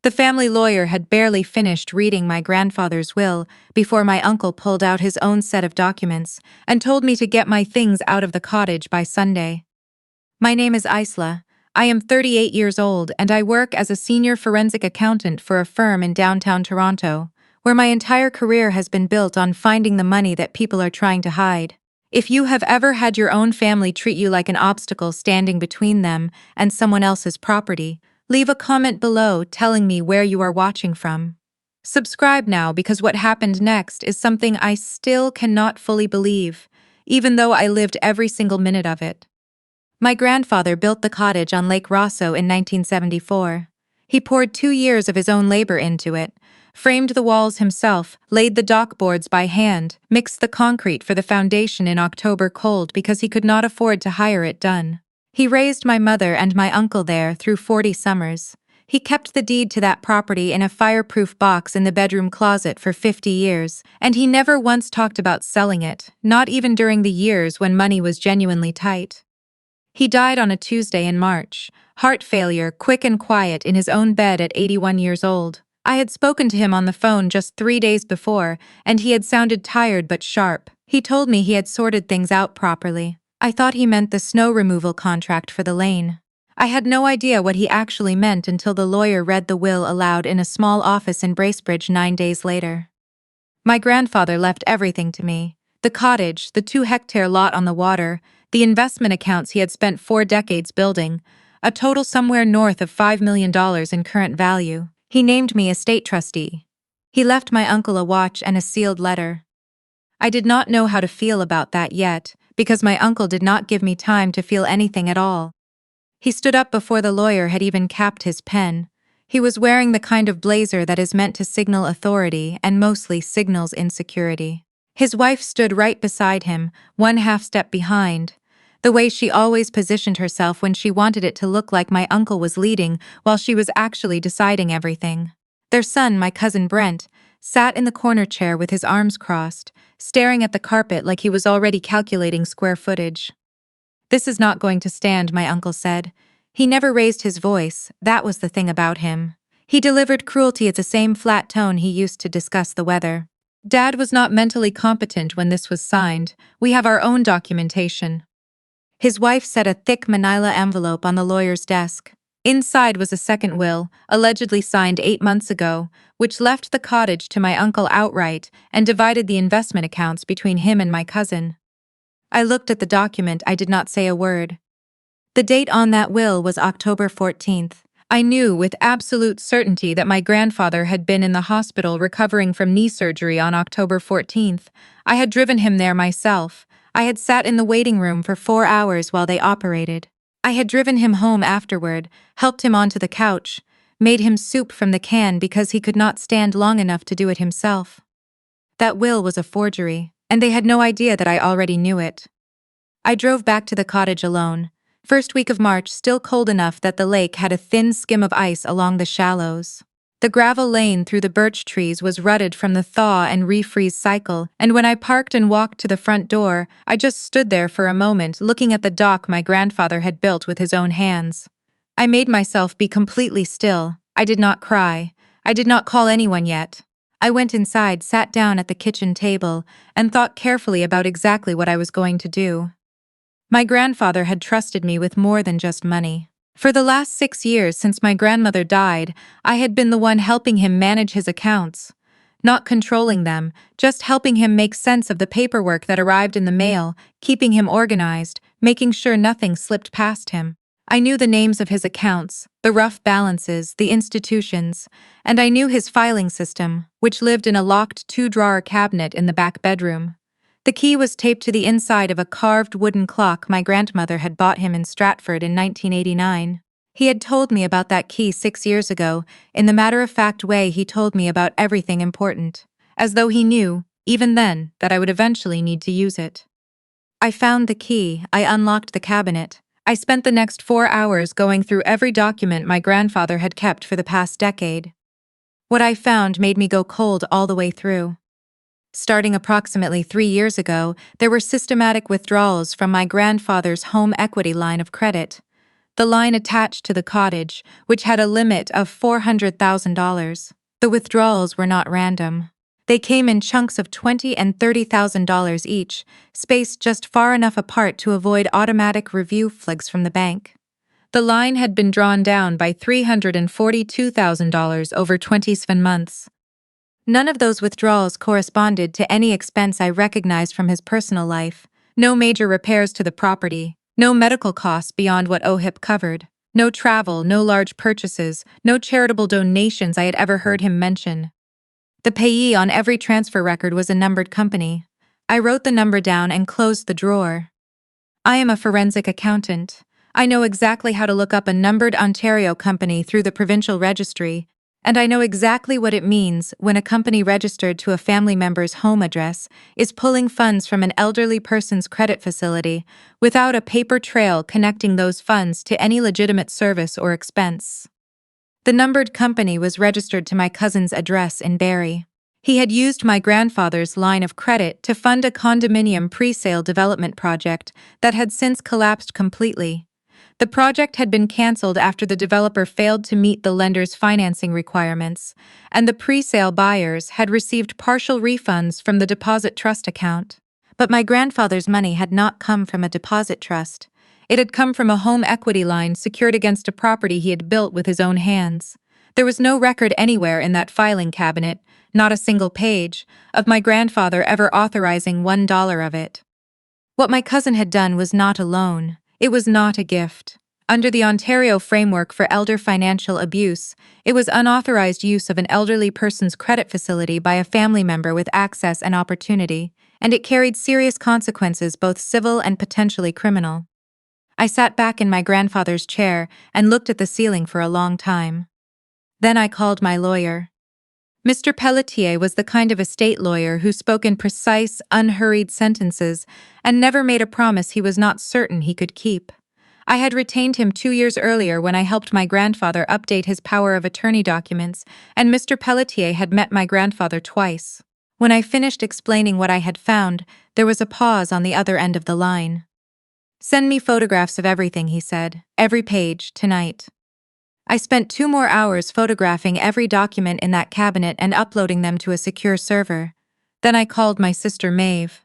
The family lawyer had barely finished reading my grandfather's will before my uncle pulled out his own set of documents and told me to get my things out of the cottage by Sunday. My name is Isla. I am 38 years old and I work as a senior forensic accountant for a firm in downtown Toronto, where my entire career has been built on finding the money that people are trying to hide. If you have ever had your own family treat you like an obstacle standing between them and someone else's property, leave a comment below telling me where you are watching from. Subscribe now because what happened next is something I still cannot fully believe, even though I lived every single minute of it. My grandfather built the cottage on Lake Rosso in 1974. He poured 2 years of his own labor into it, framed the walls himself, laid the dock boards by hand, mixed the concrete for the foundation in October cold because he could not afford to hire it done. He raised my mother and my uncle there through 40 summers. He kept the deed to that property in a fireproof box in the bedroom closet for 50 years, and he never once talked about selling it, not even during the years when money was genuinely tight. He died on a Tuesday in March, heart failure, quick and quiet in his own bed at 81 years old. I had spoken to him on the phone just 3 days before, and he had sounded tired but sharp. He told me he had sorted things out properly. I thought he meant the snow removal contract for the lane. I had no idea what he actually meant until the lawyer read the will aloud in a small office in Bracebridge 9 days later. My grandfather left everything to me. The cottage, the 2-hectare lot on the water, the investment accounts he had spent 4 decades building, a total somewhere north of $5 million in current value. He named me estate trustee. He left my uncle a watch and a sealed letter. I did not know how to feel about that yet, because my uncle did not give me time to feel anything at all. He stood up before the lawyer had even capped his pen. He was wearing the kind of blazer that is meant to signal authority and mostly signals insecurity. His wife stood right beside him, 1/2 step behind. The way she always positioned herself when she wanted it to look like my uncle was leading while she was actually deciding everything. Their son, my cousin Brent, sat in the corner chair with his arms crossed, staring at the carpet like he was already calculating square footage. "This is not going to stand," my uncle said. He never raised his voice, that was the thing about him. He delivered cruelty at the same flat tone he used to discuss the weather. "Dad was not mentally competent when this was signed. We have our own documentation." His wife set a thick manila envelope on the lawyer's desk. Inside was a second will, allegedly signed 8 months ago, which left the cottage to my uncle outright and divided the investment accounts between him and my cousin. I looked at the document, I did not say a word. The date on that will was October 14th. I knew with absolute certainty that my grandfather had been in the hospital recovering from knee surgery on October 14th. I had driven him there myself. I had sat in the waiting room for 4 hours while they operated. I had driven him home afterward, helped him onto the couch, made him soup from the can because he could not stand long enough to do it himself. That will was a forgery, and they had no idea that I already knew it. I drove back to the cottage alone. First week of March, still cold enough that the lake had a thin skim of ice along the shallows. The gravel lane through the birch trees was rutted from the thaw and refreeze cycle, and when I parked and walked to the front door, I just stood there for a moment looking at the dock my grandfather had built with his own hands. I made myself be completely still. I did not cry. I did not call anyone yet. I went inside, sat down at the kitchen table, and thought carefully about exactly what I was going to do. My grandfather had trusted me with more than just money. For the last 6 years since my grandmother died, I had been the one helping him manage his accounts. Not controlling them, just helping him make sense of the paperwork that arrived in the mail, keeping him organized, making sure nothing slipped past him. I knew the names of his accounts, the rough balances, the institutions, and I knew his filing system, which lived in a locked 2-drawer cabinet in the back bedroom. The key was taped to the inside of a carved wooden clock my grandmother had bought him in Stratford in 1989. He had told me about that key 6 years ago, in the matter-of-fact way he told me about everything important, as though he knew, even then, that I would eventually need to use it. I found the key, I unlocked the cabinet. I spent the next 4 hours going through every document my grandfather had kept for the past decade. What I found made me go cold all the way through. Starting approximately 3 years ago, there were systematic withdrawals from my grandfather's home equity line of credit. The line attached to the cottage, which had a limit of $400,000. The withdrawals were not random. They came in chunks of $20,000 and $30,000 each, spaced just far enough apart to avoid automatic review flags from the bank. The line had been drawn down by $342,000 over 27 months. None of those withdrawals corresponded to any expense I recognized from his personal life. No major repairs to the property, no medical costs beyond what OHIP covered, no travel, no large purchases, no charitable donations I had ever heard him mention. The payee on every transfer record was a numbered company. I wrote the number down and closed the drawer. I am a forensic accountant. I know exactly how to look up a numbered Ontario company through the provincial registry, and I know exactly what it means when a company registered to a family member's home address is pulling funds from an elderly person's credit facility without a paper trail connecting those funds to any legitimate service or expense. The numbered company was registered to my cousin's address in Barrie. He had used my grandfather's line of credit to fund a condominium pre-sale development project that had since collapsed completely. The project had been cancelled after the developer failed to meet the lender's financing requirements, and the pre-sale buyers had received partial refunds from the deposit trust account. But my grandfather's money had not come from a deposit trust. It had come from a home equity line secured against a property he had built with his own hands. There was no record anywhere in that filing cabinet, not a single page, of my grandfather ever authorizing $1 of it. What my cousin had done was not a loan. It was not a gift. Under the Ontario Framework for Elder Financial Abuse, it was unauthorized use of an elderly person's credit facility by a family member with access and opportunity, and it carried serious consequences, both civil and potentially criminal. I sat back in my grandfather's chair and looked at the ceiling for a long time. Then I called my lawyer. Mr. Pelletier was the kind of estate lawyer who spoke in precise, unhurried sentences and never made a promise he was not certain he could keep. I had retained him 2 years earlier when I helped my grandfather update his power of attorney documents, and Mr. Pelletier had met my grandfather twice. When I finished explaining what I had found, there was a pause on the other end of the line. "Send me photographs of everything," he said. "Every page, tonight." I spent 2 more hours photographing every document in that cabinet and uploading them to a secure server. Then I called my sister Maeve.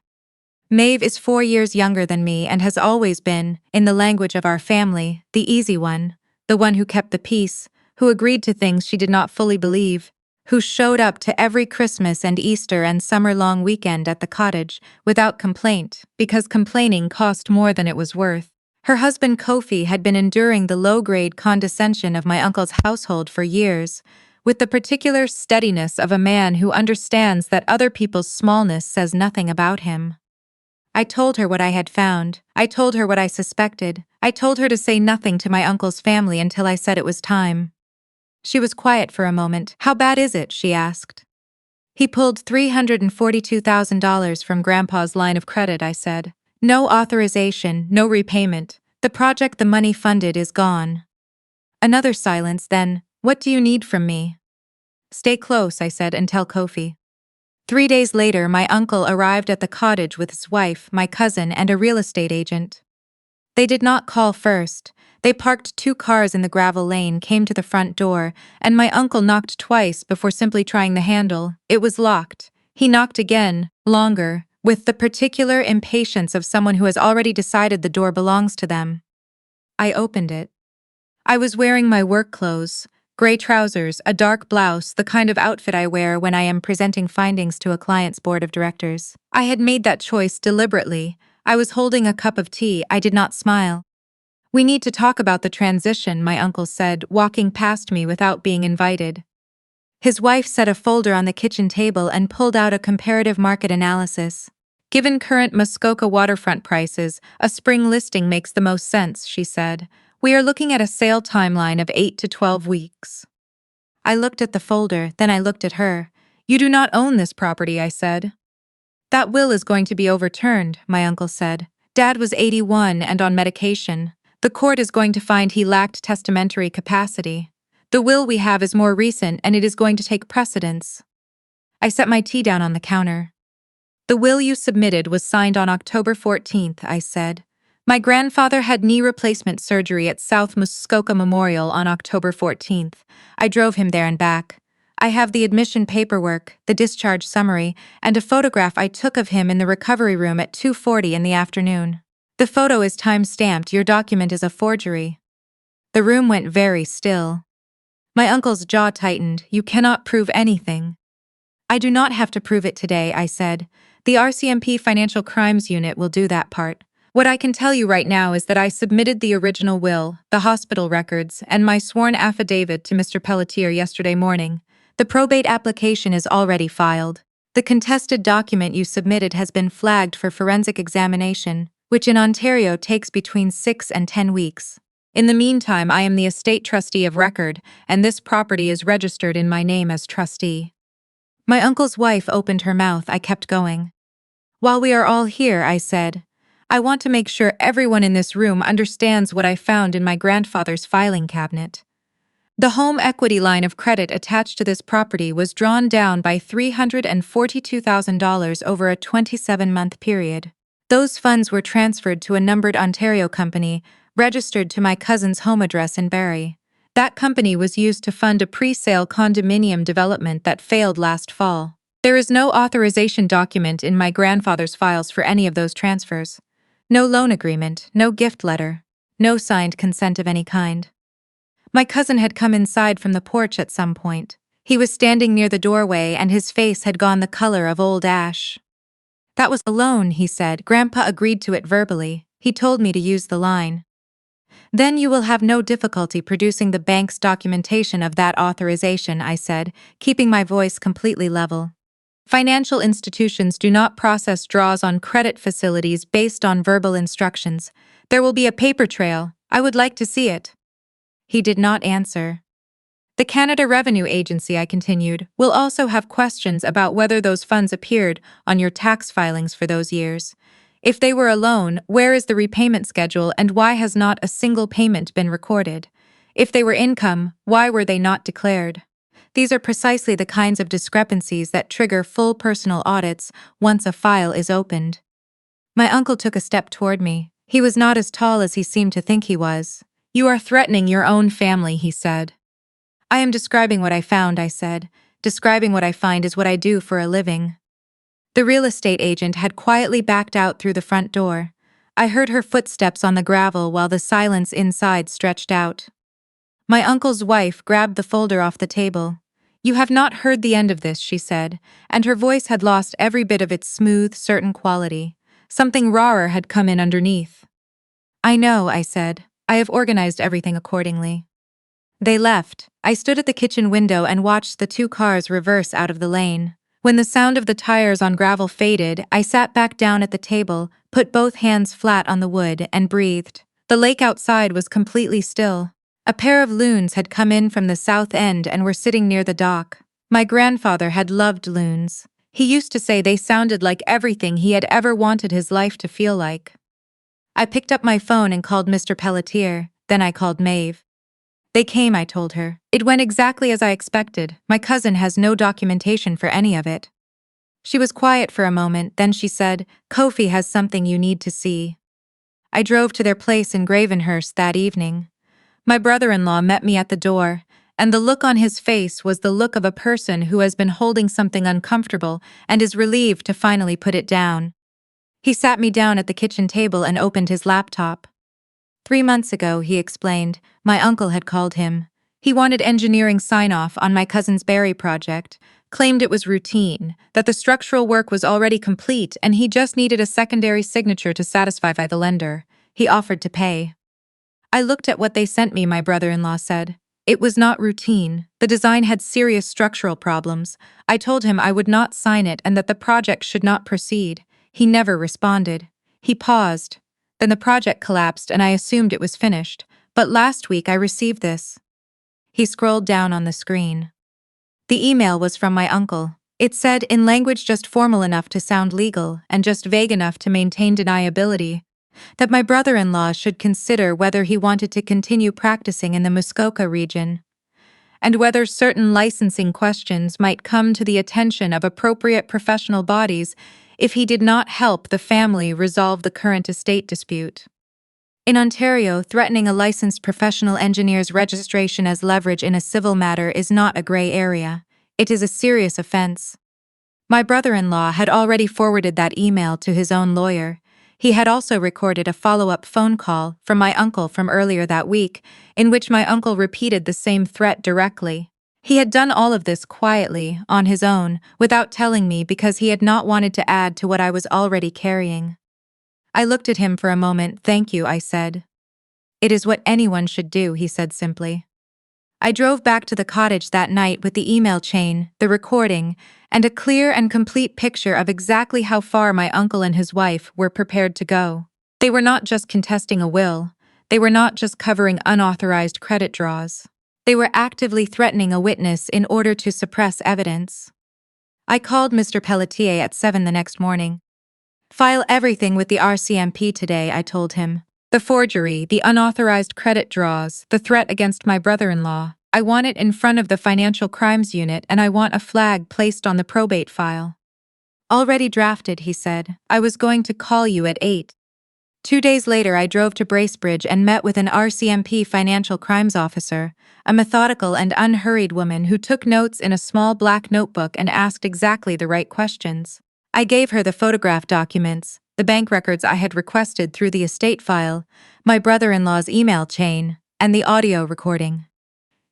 Maeve is 4 years younger than me and has always been, in the language of our family, the easy one, the one who kept the peace, who agreed to things she did not fully believe, who showed up to every Christmas and Easter and summer-long weekend at the cottage without complaint, because complaining cost more than it was worth. Her husband Kofi had been enduring the low-grade condescension of my uncle's household for years, with the particular steadiness of a man who understands that other people's smallness says nothing about him. I told her what I had found. I told her what I suspected. I told her to say nothing to my uncle's family until I said it was time. She was quiet for a moment. "How bad is it?" she asked. "He pulled $342,000 from Grandpa's line of credit," I said. "No authorization, no repayment. The project the money funded is gone." Another silence, then, "What do you need from me?" "Stay close," I said, "and tell Kofi." 3 days later, my uncle arrived at the cottage with his wife, my cousin, and a real estate agent. They did not call first. They parked 2 cars in the gravel lane, came to the front door, and my uncle knocked twice before simply trying the handle. It was locked. He knocked again, longer, with the particular impatience of someone who has already decided the door belongs to them. I opened it. I was wearing my work clothes, gray trousers, a dark blouse, the kind of outfit I wear when I am presenting findings to a client's board of directors. I had made that choice deliberately. I was holding a cup of tea. I did not smile. "We need to talk about the transition," my uncle said, walking past me without being invited. His wife set a folder on the kitchen table and pulled out a comparative market analysis. "Given current Muskoka waterfront prices, a spring listing makes the most sense," she said. "We are looking at a sale timeline of 8 to 12 weeks. I looked at the folder, then I looked at her. "You do not own this property," I said. "That will is going to be overturned," my uncle said. "Dad was 81 and on medication. The court is going to find he lacked testamentary capacity. The will we have is more recent and it is going to take precedence." I set my tea down on the counter. "The will you submitted was signed on October 14th, I said. My grandfather had knee replacement surgery at South Muskoka Memorial on October 14th. I drove him there and back. I have the admission paperwork, the discharge summary, and a photograph I took of him in the recovery room at 2:40 in the afternoon. The photo is time-stamped. Your document is a forgery. The room went very still. My uncle's jaw tightened. You cannot prove anything. I do not have to prove it today, I said. The RCMP Financial Crimes Unit will do that part. What I can tell you right now is that I submitted the original will, the hospital records, and my sworn affidavit to Mr. Pelletier yesterday morning. The probate application is already filed. The contested document you submitted has been flagged for forensic examination, which in Ontario takes between 6 and 10 weeks. In the meantime, I am the estate trustee of record, and this property is registered in my name as trustee. My uncle's wife opened her mouth. I kept going. While we are all here, I said, I want to make sure everyone in this room understands what I found in my grandfather's filing cabinet. The home equity line of credit attached to this property was drawn down by $342,000 over a 27-month period. Those funds were transferred to a numbered Ontario company, registered to my cousin's home address in Barrie. That company was used to fund a pre-sale condominium development that failed last fall. There is no authorization document in my grandfather's files for any of those transfers. No loan agreement, no gift letter, no signed consent of any kind. My cousin had come inside from the porch at some point. He was standing near the doorway and his face had gone the color of old ash. That was the loan, he said. Grandpa agreed to it verbally. He told me to use the line. Then you will have no difficulty producing the bank's documentation of that authorization, I said, keeping my voice completely level. Financial institutions do not process draws on credit facilities based on verbal instructions. There will be a paper trail. I would like to see it. He did not answer. The Canada Revenue Agency, I continued, will also have questions about whether those funds appeared on your tax filings for those years. If they were a loan, where is the repayment schedule and why has not a single payment been recorded? If they were income, why were they not declared? These are precisely the kinds of discrepancies that trigger full personal audits once a file is opened. My uncle took a step toward me. He was not as tall as he seemed to think he was. You are threatening your own family, he said. I am describing what I found, I said. Describing what I find is what I do for a living. The real estate agent had quietly backed out through the front door. I heard her footsteps on the gravel while the silence inside stretched out. My uncle's wife grabbed the folder off the table. You have not heard the end of this, she said, and her voice had lost every bit of its smooth, certain quality. Something rawer had come in underneath. I know, I said. I have organized everything accordingly. They left. I stood at the kitchen window and watched the two cars reverse out of the lane. When the sound of the tires on gravel faded, I sat back down at the table, put both hands flat on the wood, and breathed. The lake outside was completely still. A pair of loons had come in from the south end and were sitting near the dock. My grandfather had loved loons. He used to say they sounded like everything he had ever wanted his life to feel like. I picked up my phone and called Mr. Pelletier, then I called Maeve. They came, I told her. It went exactly as I expected. My cousin has no documentation for any of it. She was quiet for a moment, then she said, Kofi has something you need to see. I drove to their place in Gravenhurst that evening. My brother-in-law met me at the door, and the look on his face was the look of a person who has been holding something uncomfortable and is relieved to finally put it down. He sat me down at the kitchen table and opened his laptop. 3 months ago, he explained, my uncle had called him. He wanted engineering sign-off on my cousin's Barrie project, claimed it was routine, that the structural work was already complete and he just needed a secondary signature to satisfy the lender. He offered to pay. I looked at what they sent me, my brother-in-law said. It was not routine. The design had serious structural problems. I told him I would not sign it and that the project should not proceed. He never responded. He paused. Then the project collapsed and I assumed it was finished. But last week I received this. He scrolled down on the screen. The email was from my uncle. It said, in language just formal enough to sound legal and just vague enough to maintain deniability, that my brother-in-law should consider whether he wanted to continue practicing in the Muskoka region, and whether certain licensing questions might come to the attention of appropriate professional bodies if he did not help the family resolve the current estate dispute. In Ontario, threatening a licensed professional engineer's registration as leverage in a civil matter is not a gray area. It is a serious offense. My brother-in-law had already forwarded that email to his own lawyer. He had also recorded a follow-up phone call from my uncle from earlier that week, in which my uncle repeated the same threat directly. He had done all of this quietly, on his own, without telling me because he had not wanted to add to what I was already carrying. I looked at him for a moment. "Thank you," I said. "It is what anyone should do," he said simply. I drove back to the cottage that night with the email chain, the recording, and a clear and complete picture of exactly how far my uncle and his wife were prepared to go. They were not just contesting a will. They were not just covering unauthorized credit draws. They were actively threatening a witness in order to suppress evidence. I called Mr. Pelletier at 7 the next morning. "File everything with the RCMP today," I told him. "The forgery, the unauthorized credit draws, the threat against my brother-in-law. I want it in front of the Financial Crimes Unit, and I want a flag placed on the probate file." "Already drafted," he said. "I was going to call you at 8. 2 days later, I drove to Bracebridge and met with an RCMP financial crimes officer, a methodical and unhurried woman who took notes in a small black notebook and asked exactly the right questions. I gave her the photograph documents, the bank records I had requested through the estate file, my brother-in-law's email chain, and the audio recording.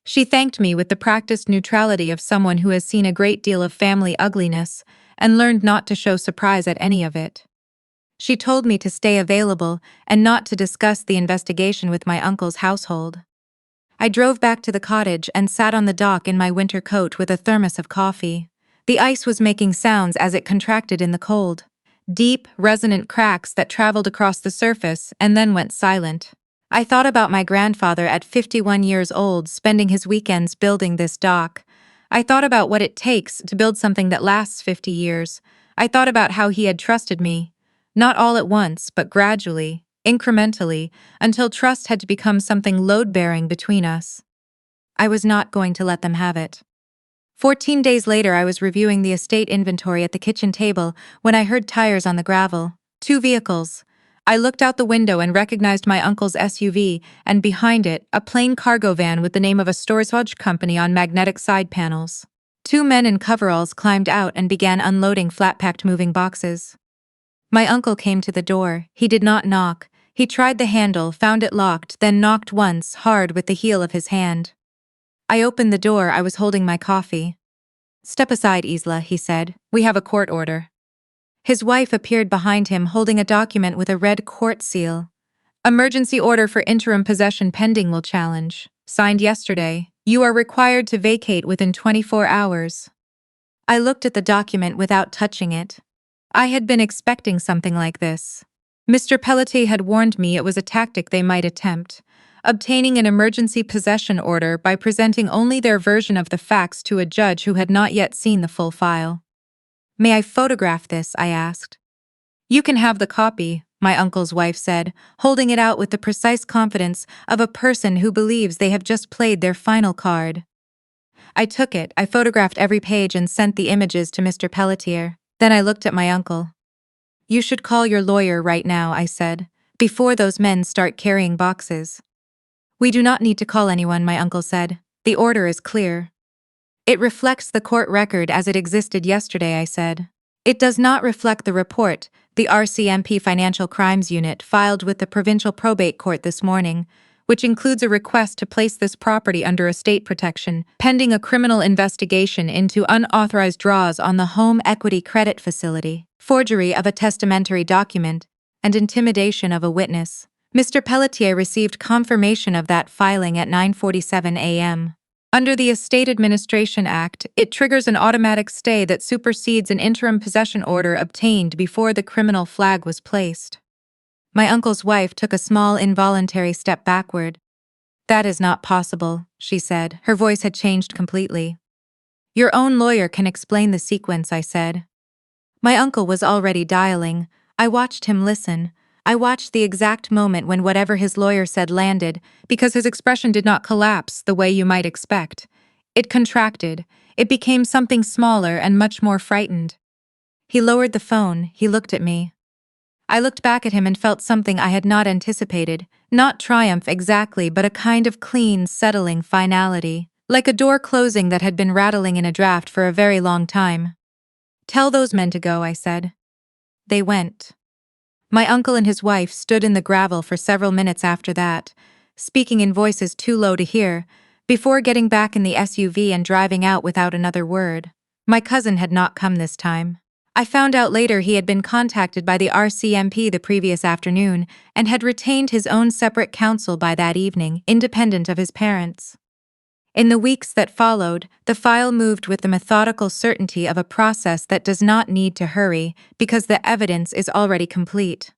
She thanked me with the practiced neutrality of someone who has seen a great deal of family ugliness and learned not to show surprise at any of it. She told me to stay available and not to discuss the investigation with my uncle's household. I drove back to the cottage and sat on the dock in my winter coat with a thermos of coffee. The ice was making sounds as it contracted in the cold. Deep, resonant cracks that traveled across the surface and then went silent. I thought about my grandfather at 51 years old spending his weekends building this dock. I thought about what it takes to build something that lasts 50 years. I thought about how he had trusted me. Not all at once, but gradually, incrementally, until trust had to become something load-bearing between us. I was not going to let them have it. 14 days later, I was reviewing the estate inventory at the kitchen table when I heard tires on the gravel. 2 vehicles. I looked out the window and recognized my uncle's SUV, and behind it, a plain cargo van with the name of a storage company on magnetic side panels. 2 men in coveralls climbed out and began unloading flat-packed moving boxes. My uncle came to the door. He did not knock. He tried the handle, found it locked, then knocked once, hard with the heel of his hand. I opened the door. I was holding my coffee. "Step aside, Isla," he said. "We have a court order." His wife appeared behind him holding a document with a red court seal. "Emergency order for interim possession pending will challenge. Signed yesterday. You are required to vacate within 24 hours. I looked at the document without touching it. I had been expecting something like this. Mr. Pelletier had warned me it was a tactic they might attempt. Obtaining an emergency possession order by presenting only their version of the facts to a judge who had not yet seen the full file. "May I photograph this?" I asked. "You can have the copy," my uncle's wife said, holding it out with the precise confidence of a person who believes they have just played their final card. I took it. I photographed every page and sent the images to Mr. Pelletier. Then I looked at my uncle. "You should call your lawyer right now," I said, "before those men start carrying boxes." "We do not need to call anyone," my uncle said. "The order is clear." "It reflects the court record as it existed yesterday," I said. "It does not reflect the report the RCMP Financial Crimes Unit filed with the Provincial Probate Court this morning, which includes a request to place this property under estate protection, pending a criminal investigation into unauthorized draws on the home equity credit facility, forgery of a testamentary document, and intimidation of a witness." Mr. Pelletier received confirmation of that filing at 9:47 a.m. Under the Estate Administration Act, it triggers an automatic stay that supersedes an interim possession order obtained before the criminal flag was placed. My uncle's wife took a small involuntary step backward. "That is not possible," she said. Her voice had changed completely. "Your own lawyer can explain the sequence," I said. My uncle was already dialing. I watched him listen. I watched the exact moment when whatever his lawyer said landed, because his expression did not collapse the way you might expect. It contracted. It became something smaller and much more frightened. He lowered the phone. He looked at me. I looked back at him and felt something I had not anticipated, not triumph exactly, but a kind of clean, settling finality, like a door closing that had been rattling in a draft for a very long time. "Tell those men to go," I said. They went. My uncle and his wife stood in the gravel for several minutes after that, speaking in voices too low to hear, before getting back in the SUV and driving out without another word. My cousin had not come this time. I found out later he had been contacted by the RCMP the previous afternoon and had retained his own separate counsel by that evening, independent of his parents. In the weeks that followed, the file moved with the methodical certainty of a process that does not need to hurry because the evidence is already complete.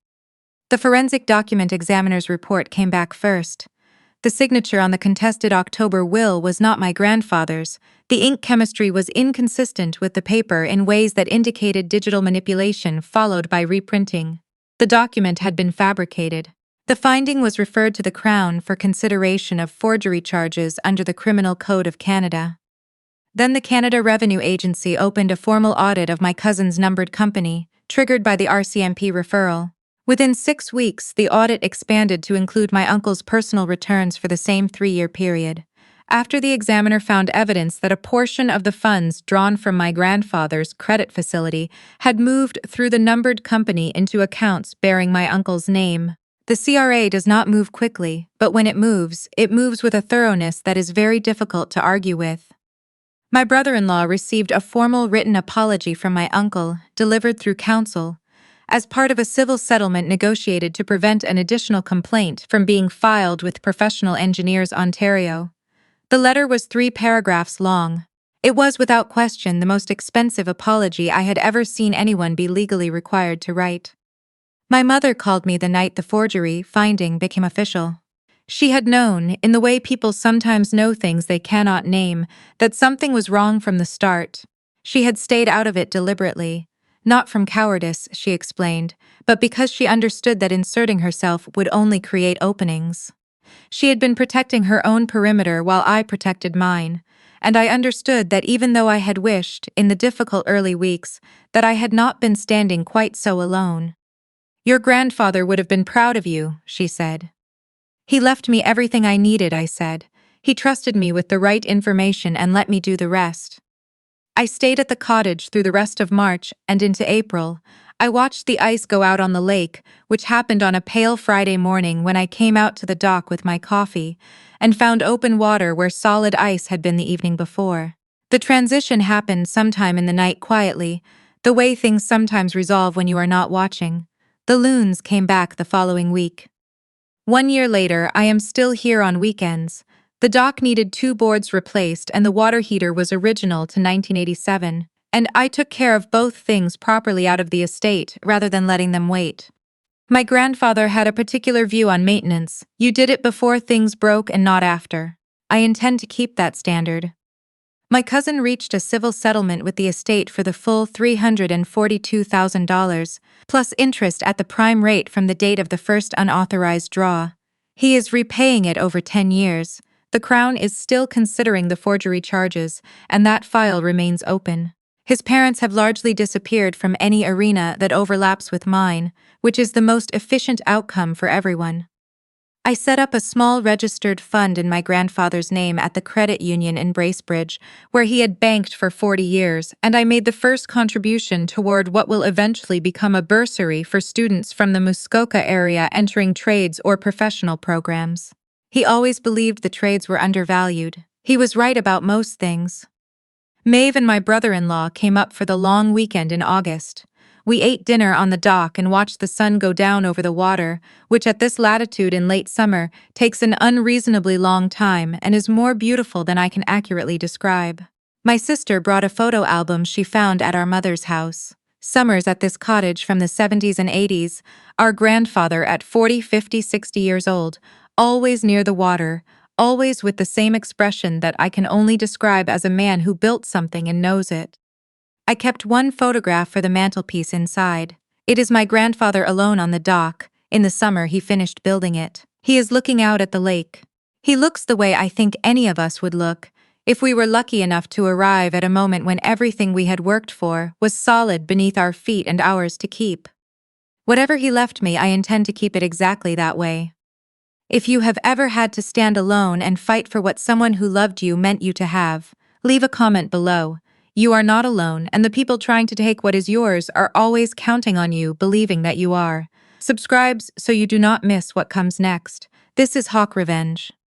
The forensic document examiner's report came back first. The signature on the contested October will was not my grandfather's. The ink chemistry was inconsistent with the paper in ways that indicated digital manipulation followed by reprinting. The document had been fabricated. The finding was referred to the Crown for consideration of forgery charges under the Criminal Code of Canada. Then the Canada Revenue Agency opened a formal audit of my cousin's numbered company, triggered by the RCMP referral. Within 6 weeks, the audit expanded to include my uncle's personal returns for the same 3-year period. After the examiner found evidence that a portion of the funds drawn from my grandfather's credit facility had moved through the numbered company into accounts bearing my uncle's name. The CRA does not move quickly, but when it moves with a thoroughness that is very difficult to argue with. My brother-in-law received a formal written apology from my uncle, delivered through counsel, as part of a civil settlement negotiated to prevent an additional complaint from being filed with Professional Engineers Ontario. The letter was 3 paragraphs long. It was without question the most expensive apology I had ever seen anyone be legally required to write. My mother called me the night the forgery finding became official. She had known, in the way people sometimes know things they cannot name, that something was wrong from the start. She had stayed out of it deliberately. Not from cowardice, she explained, but because she understood that inserting herself would only create openings. She had been protecting her own perimeter while I protected mine, and I understood that even though I had wished, in the difficult early weeks, that I had not been standing quite so alone. "Your grandfather would have been proud of you," she said. "He left me everything I needed," I said. "He trusted me with the right information and let me do the rest." I stayed at the cottage through the rest of March and into April. I watched the ice go out on the lake, which happened on a pale Friday morning when I came out to the dock with my coffee, and found open water where solid ice had been the evening before. The transition happened sometime in the night quietly, the way things sometimes resolve when you are not watching. The loons came back the following week. 1 year later, I am still here on weekends. The dock needed 2 boards replaced and the water heater was original to 1987, and I took care of both things properly out of the estate rather than letting them wait. My grandfather had a particular view on maintenance. You did it before things broke and not after. I intend to keep that standard. My cousin reached a civil settlement with the estate for the full $342,000, plus interest at the prime rate from the date of the first unauthorized draw. He is repaying it over 10 years. The Crown is still considering the forgery charges, and that file remains open. His parents have largely disappeared from any arena that overlaps with mine, which is the most efficient outcome for everyone. I set up a small registered fund in my grandfather's name at the credit union in Bracebridge, where he had banked for 40 years, and I made the first contribution toward what will eventually become a bursary for students from the Muskoka area entering trades or professional programs. He always believed the trades were undervalued. He was right about most things. Maeve and my brother-in-law came up for the long weekend in August. We ate dinner on the dock and watched the sun go down over the water, which at this latitude in late summer takes an unreasonably long time and is more beautiful than I can accurately describe. My sister brought a photo album she found at our mother's house. Summers at this cottage from the 70s and 80s, our grandfather at 40, 50, 60 years old, always near the water, always with the same expression that I can only describe as a man who built something and knows it. I kept one photograph for the mantelpiece inside. It is my grandfather alone on the dock. In the summer he finished building it. He is looking out at the lake. He looks the way I think any of us would look, if we were lucky enough to arrive at a moment when everything we had worked for was solid beneath our feet and ours to keep. Whatever he left me, I intend to keep it exactly that way. If you have ever had to stand alone and fight for what someone who loved you meant you to have, leave a comment below. You are not alone, and the people trying to take what is yours are always counting on you, believing that you are. Subscribe so you do not miss what comes next. This is Hawk Revenge.